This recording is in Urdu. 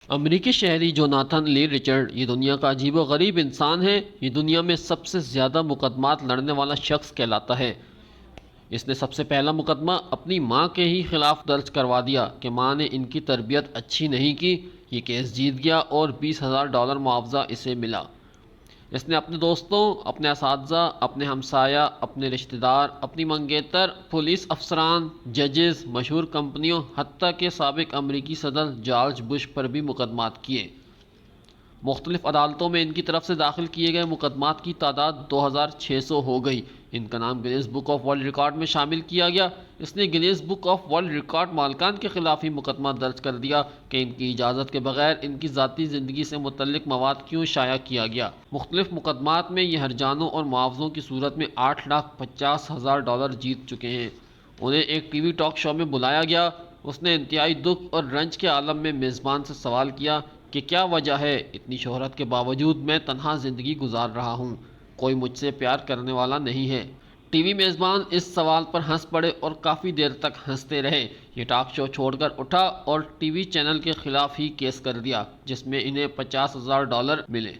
امریکی شہری جوناتھن لی رچرڈ یہ دنیا کا عجیب و غریب انسان ہے۔ یہ دنیا میں سب سے زیادہ مقدمات لڑنے والا شخص کہلاتا ہے۔ اس نے سب سے پہلا مقدمہ اپنی ماں کے ہی خلاف درج کروا دیا کہ ماں نے ان کی تربیت اچھی نہیں کی۔ یہ کیس جیت گیا اور $20,000 معاوضہ اسے ملا۔ اس نے اپنے دوستوں، اپنے اساتذہ، اپنے ہمسایہ، اپنے رشتہ دار، اپنی منگیتر، پولیس افسران، ججز، مشہور کمپنیوں، حتیٰ کہ سابق امریکی صدر جارج بش پر بھی مقدمات کیے۔ مختلف عدالتوں میں ان کی طرف سے داخل کیے گئے مقدمات کی تعداد 2600 ہو گئی۔ ان کا نام Guinness book of world record میں شامل کیا گیا۔ اس نے Guinness book of world record مالکان کے خلاف ہی مقدمہ درج کر دیا کہ ان کی اجازت کے بغیر ان کی ذاتی زندگی سے متعلق مواد کیوں شائع کیا گیا۔ مختلف مقدمات میں یہ ہرجانوں اور معاوضوں کی صورت میں $8,50,000 جیت چکے ہیں۔ انہیں ایک ٹی وی ٹاک شو میں بلایا گیا۔ اس نے انتہائی دکھ اور رنج کے عالم میں میزبان سے سوال کیا کہ کیا وجہ ہے اتنی شہرت کے باوجود میں تنہا زندگی گزار رہا ہوں، کوئی مجھ سے پیار کرنے والا نہیں ہے۔ ٹی وی میزبان اس سوال پر ہنس پڑے اور کافی دیر تک ہنستے رہے۔ یہ ٹاک شو چھوڑ کر اٹھا اور ٹی وی چینل کے خلاف ہی کیس کر دیا، جس میں انہیں $50,000 ملے۔